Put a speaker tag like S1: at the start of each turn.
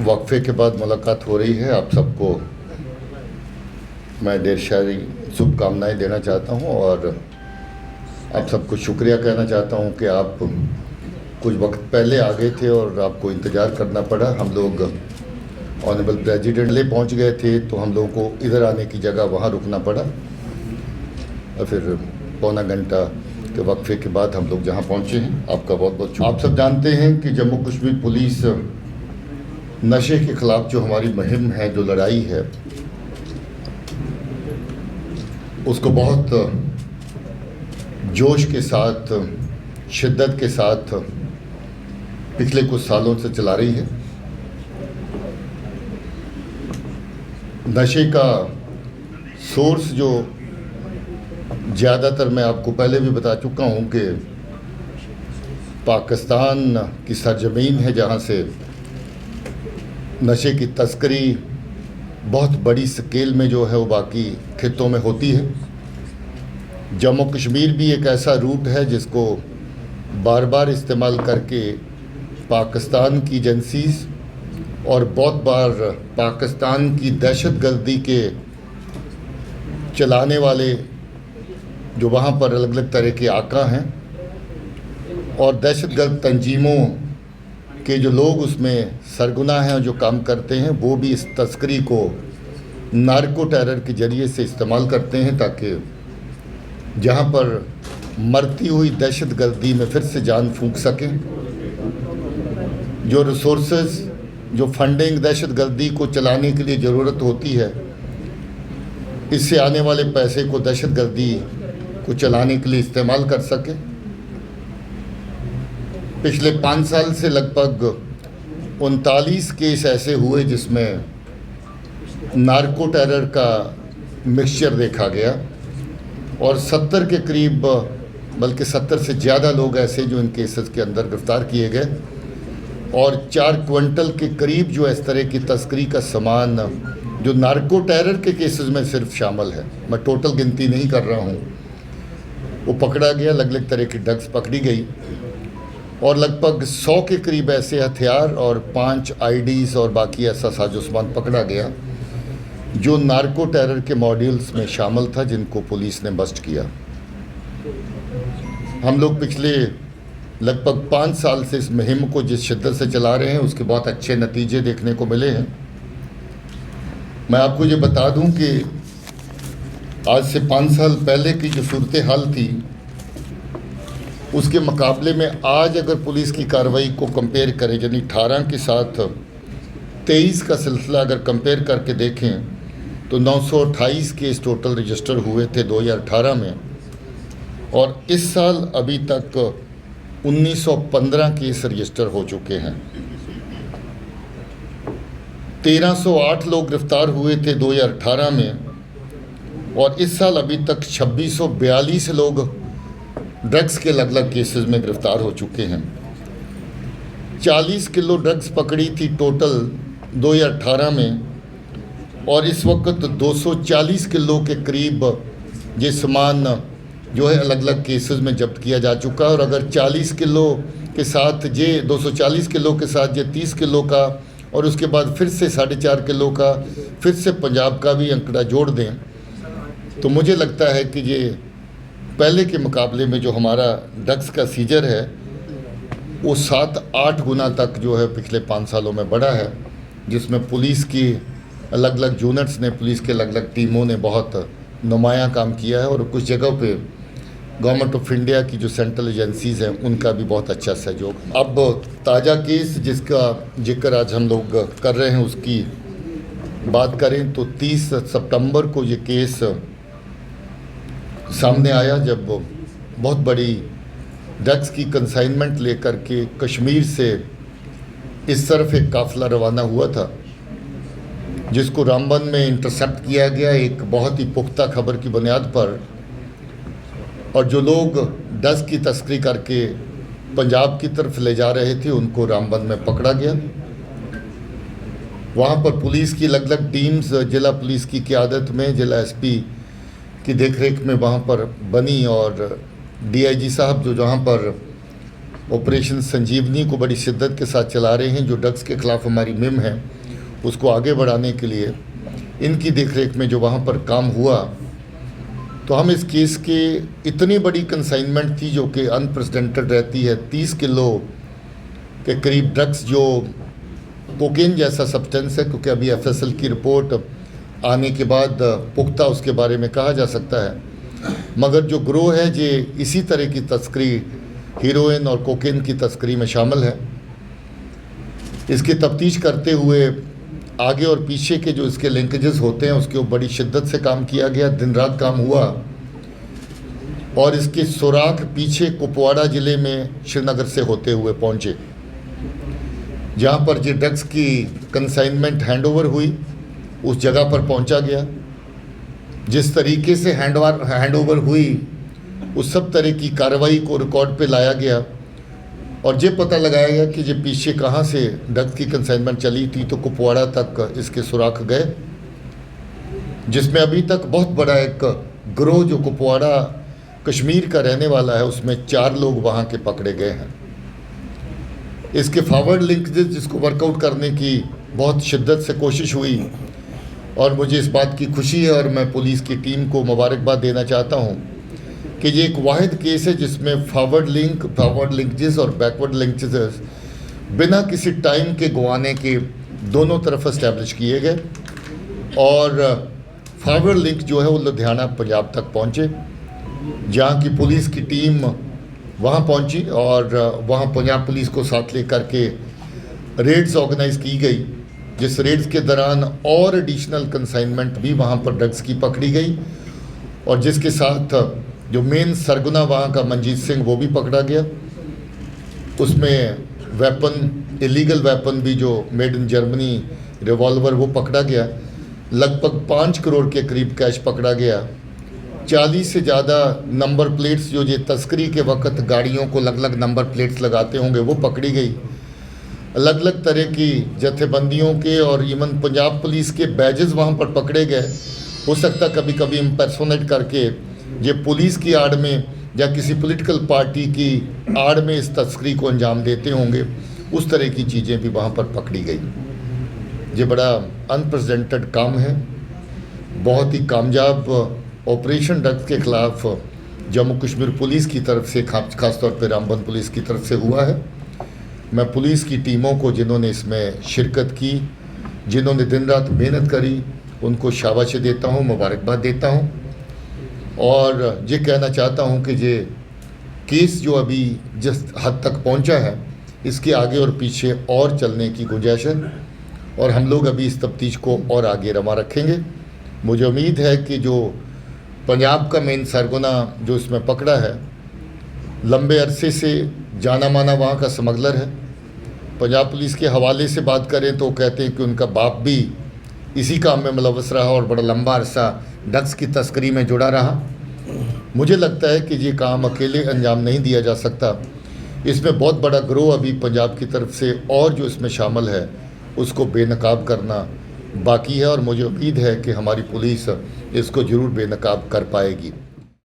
S1: वक्फे के बाद मुलाकात हो रही है। आप सबको मैं ढेर सारी शुभकामनाएं देना चाहता हूं और आप सबको शुक्रिया कहना चाहता हूं कि आप कुछ वक्त पहले आ गए थे और आपको इंतज़ार करना पड़ा। हम लोग ऑनरेबल प्रेसिडेंट ले पहुंच गए थे तो हम लोगों को इधर आने की जगह वहां रुकना पड़ा और फिर पौना घंटा के वक्फे के बाद हम लोग जहां पहुंचे हैं। आपका बहुत बहुत शुक्रिया। आप सब जानते हैं कि जम्मू कश्मीर पुलिस नशे के ख़िलाफ़ जो हमारी मुहिम है, जो लड़ाई है, उसको बहुत जोश के साथ, शिद्दत के साथ पिछले कुछ सालों से चला रही है। नशे का सोर्स जो ज़्यादातर मैं आपको पहले भी बता चुका हूँ कि पाकिस्तान की सरजमीन है जहाँ से नशे की तस्करी बहुत बड़ी स्केल में जो है वो बाकी खित्तों में होती है। जम्मू कश्मीर भी एक ऐसा रूट है जिसको बार बार इस्तेमाल करके पाकिस्तान की एजेंसीज और बहुत बार पाकिस्तान की दहशतगर्दी के चलाने वाले जो वहाँ पर अलग अलग तरह के आका हैं और दहशतगर्द तंजीमों के जो लोग उसमें सरगुना हैं और जो काम करते हैं, वो भी इस तस्करी को नार्को टेरर के ज़रिए से इस्तेमाल करते हैं ताकि जहाँ पर मरती हुई दहशतगर्दी में फिर से जान फूंक सकें। जो रिसोर्सेज, जो फंडिंग दहशतगर्दी को चलाने के लिए ज़रूरत होती है, इससे आने वाले पैसे को दहशतगर्दी को चलाने के लिए इस्तेमाल कर सकें। पिछले 5 साल से लगभग 39 केस ऐसे हुए जिसमें नार्को टेरर का मिक्सचर देखा गया और 70 के करीब, बल्कि 70 से ज़्यादा लोग ऐसे जो इन केसेस के अंदर गिरफ़्तार किए गए और 4 क्विंटल के करीब जो इस तरह की तस्करी का सामान जो नार्को टेरर के केसेस में सिर्फ शामिल है, मैं टोटल गिनती नहीं कर रहा हूँ, वो पकड़ा गया। अलग अलग तरह की ड्रग्स पकड़ी गई और लगभग 100 के करीब ऐसे हथियार और 5 आईडीज़ और बाकी ऐसा साजो सामान पकड़ा गया जो नार्को टेरर के मॉड्यूल्स में शामिल था, जिनको पुलिस ने बस्ट किया। हम लोग पिछले लगभग 5 साल से इस मुहिम को जिस शिद्दत से चला रहे हैं उसके बहुत अच्छे नतीजे देखने को मिले हैं। मैं आपको ये बता दूं कि आज से 5 साल पहले की जो सूरत हाल थी उसके मुकाबले में आज अगर पुलिस की कार्रवाई को कंपेयर करें, यानी 18 के साथ 23 का सिलसिला अगर कंपेयर करके देखें तो 928 केस टोटल रजिस्टर हुए थे 2018 में और इस साल अभी तक 1915 केस रजिस्टर हो चुके हैं। 1308 लोग गिरफ्तार हुए थे 2018 में और इस साल अभी तक 2642 लोग ड्रग्स के अलग अलग केसेस में गिरफ्तार हो चुके हैं। 40 किलो ड्रग्स पकड़ी थी टोटल 2018 में और इस वक्त 240 किलो के करीब ये सामान जो है अलग अलग केसेस में जब्त किया जा चुका है। और अगर 40 किलो के साथ ये 240 किलो के साथ ये 30 किलो का और उसके बाद फिर से 4.5 किलो का फिर से पंजाब का भी आंकड़ा जोड़ दें तो मुझे लगता है कि ये पहले के मुकाबले में जो हमारा ड्रग्स का सीजर है वो 7-8 गुना तक जो है पिछले 5 सालों में बढ़ा है, जिसमें पुलिस की अलग अलग यूनिट्स ने, पुलिस के अलग अलग टीमों ने बहुत नुमायाँ काम किया है और कुछ जगहों पे गवर्नमेंट ऑफ इंडिया की जो सेंट्रल एजेंसीज़ हैं उनका भी बहुत अच्छा सहयोग। अब ताज़ा केस जिसका जिक्र आज हम लोग कर रहे हैं उसकी बात करें तो 30 सितंबर को ये केस सामने आया जब बहुत बड़ी ड्रग्स की कंसाइनमेंट लेकर के कश्मीर से इस तरफ एक काफ़िला रवाना हुआ था जिसको रामबन में इंटरसेप्ट किया गया एक बहुत ही पुख्ता खबर की बुनियाद पर और जो लोग ड्रग्स की तस्करी करके पंजाब की तरफ ले जा रहे थे उनको रामबन में पकड़ा गया। वहाँ पर पुलिस की अलग अलग टीम्स जिला पुलिस की क़ियादत में जिला एसपी की देखरेख में वहाँ पर बनी और डीआईजी साहब जो जहाँ पर ऑपरेशन संजीवनी को बड़ी शिद्दत के साथ चला रहे हैं। जो ड्रग्स के ख़िलाफ़ हमारी मुहिम है उसको आगे बढ़ाने के लिए इनकी देखरेख में जो वहाँ पर काम हुआ, तो हम इस केस के इतनी बड़ी कंसाइनमेंट थी जो कि अनप्रेसिडेंटेड रहती है। 30 किलो के करीब ड्रग्स जो कोकेन जैसा सब्सटेंस है, क्योंकि अभी एफएसएल की रिपोर्ट आने के बाद पुख्ता उसके बारे में कहा जा सकता है, मगर जो ग्रोह है जे इसी तरह की तस्करी, हीरोइन और कोकेन की तस्करी में शामिल है। इसकी तफ्तीश करते हुए आगे और पीछे के जो इसके लिंकेजेस होते हैं उसके ऊपर बड़ी शिद्दत से काम किया गया, दिन रात काम हुआ और इसके सुराग पीछे कुपवाड़ा ज़िले में श्रीनगर से होते हुए पहुँचे, जहाँ पर जो ड्रग्स की कंसाइनमेंट हैंडओवर हुई उस जगह पर पहुँचा गया। जिस तरीके से हैंडओवर हुई उस सब तरह की कार्रवाई को रिकॉर्ड पे लाया गया और ये पता लगाया गया कि ये पीछे कहाँ से ड्रग्स की कंसाइनमेंट चली थी, तो कुपवाड़ा तक इसके सुराख गए, जिसमें अभी तक बहुत बड़ा एक ग्रोह जो कुपवाड़ा कश्मीर का रहने वाला है उसमें 4 लोग वहाँ के पकड़े गए हैं। इसके फॉरवर्ड लिंक जिसको वर्कआउट करने की बहुत शिद्दत से कोशिश हुई और मुझे इस बात की खुशी है और मैं पुलिस की टीम को मुबारकबाद देना चाहता हूँ कि ये एक वाहिद केस है जिसमें फॉरवर्ड लिंकेजेस और बैकवर्ड लिंकेजेस बिना किसी टाइम के गंवाने के दोनों तरफ इस्टेब्लिश किए गए और फॉरवर्ड लिंक जो है वो लुधियाना पंजाब तक पहुँचे, जहाँ की पुलिस की टीम वहाँ पहुँची और वहाँ पंजाब पुलिस को साथ लेकर के रेड्स ऑर्गेनाइज की गई, जिस रेड्स के दौरान और एडिशनल कंसाइनमेंट भी वहाँ पर ड्रग्स की पकड़ी गई और जिसके साथ जो मेन सरगुना वहाँ का मंजीत सिंह वो भी पकड़ा गया। उसमें वेपन, इलीगल वेपन भी जो मेड इन जर्मनी रिवॉल्वर वो पकड़ा गया। लगभग 5 करोड़ के करीब कैश पकड़ा गया। 40 से ज़्यादा नंबर प्लेट्स जो ये तस्करी के वक्त गाड़ियों को अलग अलग नंबर प्लेट्स लगाते होंगे वो पकड़ी गई। अलग अलग तरह की जथेबंदियों के और इवन पंजाब पुलिस के बैजेस वहाँ पर पकड़े गए। हो सकता कभी कभी इम्पर्सोनेट करके ये पुलिस की आड़ में या किसी पॉलिटिकल पार्टी की आड़ में इस तस्करी को अंजाम देते होंगे, उस तरह की चीज़ें भी वहाँ पर पकड़ी गई। ये बड़ा अनप्रेसिडेंटेड काम है, बहुत ही कामयाब ऑपरेशन ड्रग्स के ख़िलाफ़ जम्मू कश्मीर पुलिस की तरफ से, ख़ास तौर पर रामबन पुलिस की तरफ से हुआ है। मैं पुलिस की टीमों को जिन्होंने इसमें शिरकत की, जिन्होंने दिन रात मेहनत करी, उनको शाबाशी देता हूँ, मुबारकबाद देता हूँ और ये कहना चाहता हूँ कि ये केस जो अभी जिस हद तक पहुँचा है इसके आगे और पीछे और चलने की गुंजाइश है और हम लोग अभी इस तफ्तीश को और आगे रवा रखेंगे। मुझे उम्मीद है कि जो पंजाब का मेन सरगुना जो इसमें पकड़ा है, लंबे अरसे से जाना माना वहाँ का स्मगलर है। पंजाब पुलिस के हवाले से बात करें तो कहते हैं कि उनका बाप भी इसी काम में मुलव्वस रहा और बड़ा लंबा अरसा ड्रग्स की तस्करी में जुड़ा रहा। मुझे लगता है कि ये काम अकेले अंजाम नहीं दिया जा सकता, इसमें बहुत बड़ा ग्रोह अभी पंजाब की तरफ से और जो इसमें शामिल है उसको बेनकाब करना बाकी है और मुझे उम्मीद है कि हमारी पुलिस इसको ज़रूर बेनकाब कर पाएगी।